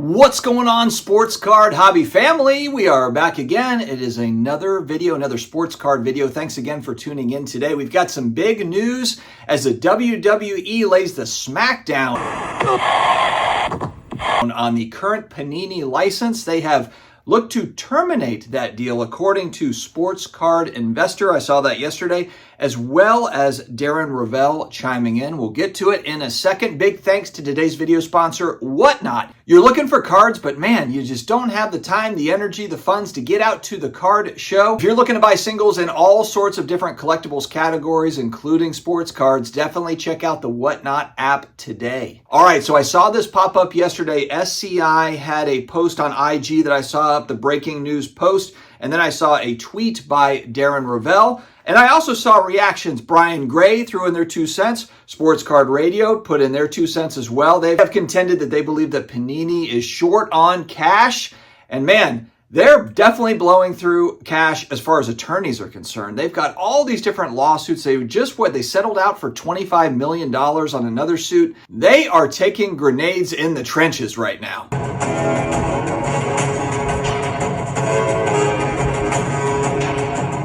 What's going on, sports card hobby family? We are back again. It is another video, another sports card video. Thanks again for tuning in today. We've got some big news as the WWE lays the smackdown on the current Panini license. They have looked to terminate that deal according to Sports Card Investor. I saw that yesterday, as well as Darren Ravel chiming in. We'll get to it in a second. Big thanks to today's video sponsor, Whatnot. You're looking for cards, but man, you just don't have the time, the energy, the funds to get out to the card show. If you're looking to buy singles in all sorts of different collectibles categories, including sports cards, definitely check out the Whatnot app today. All right, so I saw this pop up yesterday. SCI had a post on IG that I saw up, the breaking news post, and then I saw a tweet by Darren Ravel. And I also saw reactions. Brian Gray threw in their 2 cents. Sports Card Radio put in their 2 cents as well. They have contended that they believe that Panini is short on cash. And man, they're definitely blowing through cash as far as attorneys are concerned. They've got all these different lawsuits. They settled out for $25 million on another suit. They are taking grenades in the trenches right now.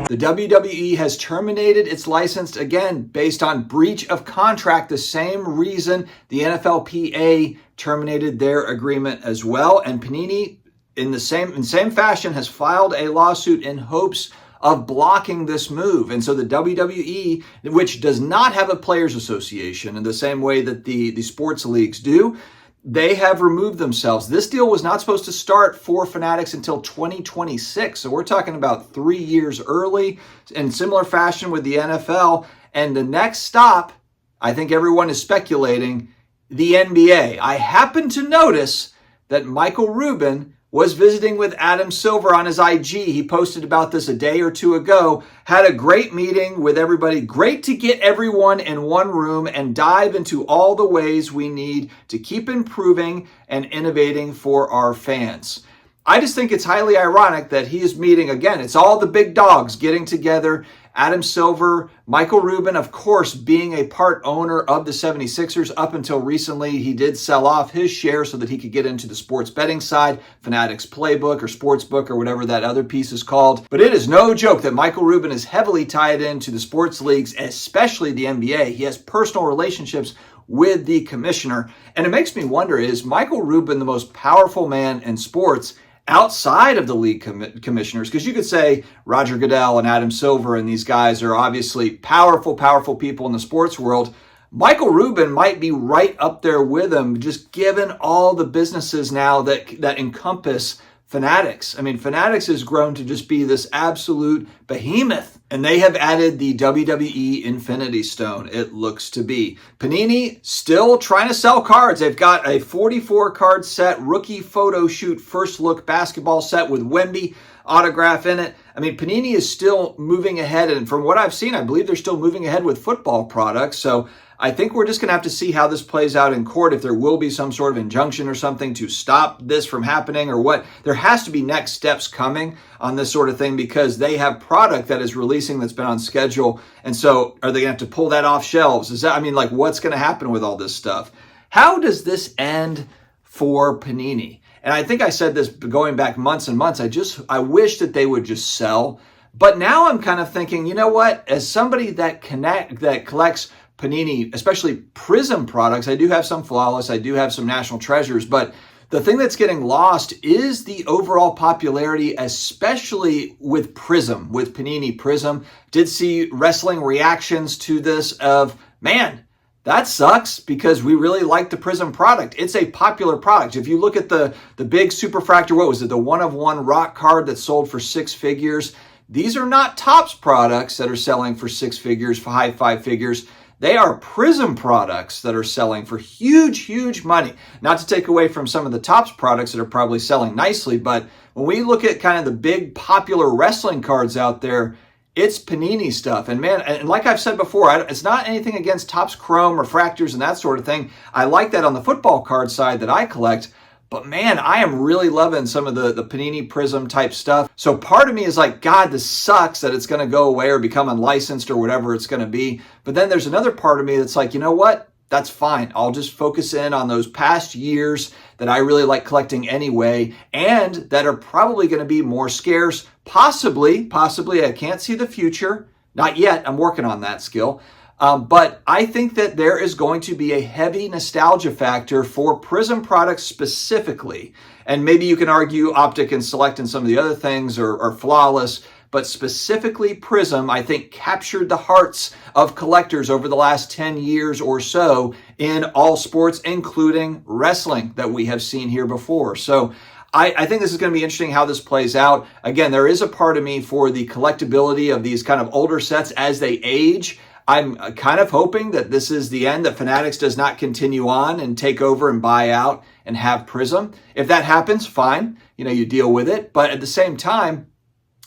The WWE has terminated its license again based on breach of contract, the same reason the NFLPA terminated their agreement as well. And Panini, in same fashion, has filed a lawsuit in hopes of blocking this move. And so the WWE, which does not have a players association in the same way that the sports leagues do, they have removed themselves. This deal was not supposed to start for Fanatics until 2026. So we're talking about 3 years early, in similar fashion with the NFL. And the next stop, I think everyone is speculating, the NBA. I happen to notice that Michael Rubin was visiting with Adam Silver on his IG. He posted about this a day or two ago. Had a great meeting with everybody. Great to get everyone in one room and dive into all the ways we need to keep improving and innovating for our fans. I just think it's highly ironic that he is meeting, again, it's all the big dogs getting together. Adam Silver, Michael Rubin, of course, being a part owner of the 76ers. Up until recently, he did sell off his share so that he could get into the sports betting side, Fanatics Playbook or Sportsbook or whatever that other piece is called. But it is no joke that Michael Rubin is heavily tied into the sports leagues, especially the NBA. He has personal relationships with the commissioner. And it makes me wonder, is Michael Rubin the most powerful man in sports outside of the league commissioners? Because you could say Roger Goodell and Adam Silver and these guys are obviously powerful people in the sports world. Michael Rubin might be right up there with them, just given all the businesses now that encompass Fanatics. I mean, Fanatics has grown to just be this absolute behemoth. And they have added the WWE Infinity Stone, it looks to be. Panini still trying to sell cards. They've got a 44 card set, rookie photo shoot, first look basketball set with Wemby autograph in it. I mean, Panini is still moving ahead. And from what I've seen, I believe they're still moving ahead with football products. So I think we're just going to have to see how this plays out in court, if there will be some sort of injunction or something to stop this from happening or what. There has to be next steps coming on this sort of thing because they have product that is releasing that's been on schedule. And so are they going to have to pull that off shelves? What's going to happen with all this stuff? How does this end for Panini? And I think I said this going back months and months. I wish that they would just sell. But now I'm kind of thinking, you know what? As somebody that collects Panini, especially Prism products, I do have some Flawless, I do have some National Treasures, but the thing that's getting lost is the overall popularity, especially with Prism, with Panini Prism. Did see wrestling reactions to this of, man, that sucks because we really like the Prism product. It's a popular product. If you look at the big Superfractor, what was it? The 1-of-1 rock card that sold for 6 figures. These are not Topps products that are selling for 6 figures, for high 5 figures. They are Prism products that are selling for huge money. Not to take away from some of the Topps products that are probably selling nicely, but when we look at kind of the big popular wrestling cards out there, it's Panini stuff. And man, and like I've said before, it's not anything against Topps Chrome, refractors, and that sort of thing. I like that on the football card side that I collect. But man, I am really loving some of the Panini Prism type stuff. So part of me is like, God, this sucks that it's going to go away or become unlicensed or whatever it's going to be. But then there's another part of me that's like, you know what? that's fine. I'll just focus in on those past years that I really like collecting anyway, and that are probably going to be more scarce. Possibly, I can't see the future. Not yet. I'm working on that skill. But I think that there is going to be a heavy nostalgia factor for Prism products specifically. And maybe you can argue Optic and Select and some of the other things are flawless, but specifically Prism, I think, captured the hearts of collectors over the last 10 years or so in all sports, including wrestling that we have seen here before. So I think this is going to be interesting how this plays out. Again, there is a part of me for the collectability of these kind of older sets as they age. I'm kind of hoping that this is the end, that Fanatics does not continue on and take over and buy out and have Prism. If that happens, fine. You deal with it. But at the same time,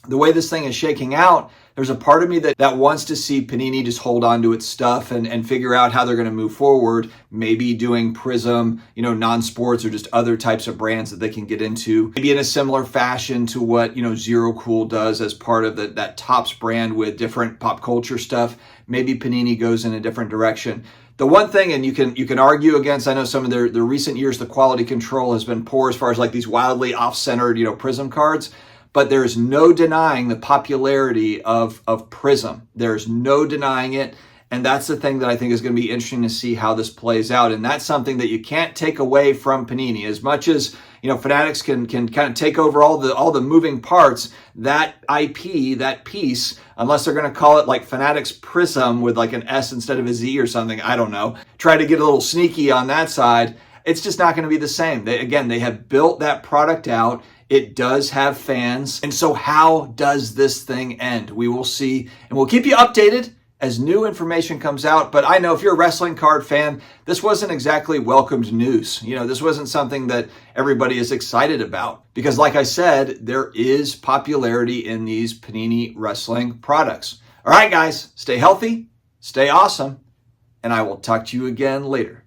the way this thing is shaking out, there's a part of me that wants to see Panini just hold on to its stuff and figure out how they're going to move forward, maybe doing Prism, non-sports or just other types of brands that they can get into, maybe in a similar fashion to what, Zero Cool does as part of that Topps brand with different pop culture stuff. Maybe Panini goes in a different direction. The one thing, and you can argue against, I know some of the recent years, the quality control has been poor as far as like these wildly off-centered, Prism cards. But there's no denying the popularity of Prism. There's no denying it. And that's the thing that I think is going to be interesting to see how this plays out. And that's something that you can't take away from Panini. As much as, Fanatics can kind of take over all the moving parts, that IP, that piece, unless they're going to call it like Fanatics Prism with like an S instead of a Z or something, I don't know. Try to get a little sneaky on that side. It's just not going to be the same. They have built that product out. It does have fans. And so how does this thing end? We will see, and we'll keep you updated as new information comes out. But I know if you're a wrestling card fan, this wasn't exactly welcomed news. This wasn't something that everybody is excited about. Because like I said, there is popularity in these Panini wrestling products. All right, guys, stay healthy, stay awesome, and I will talk to you again later.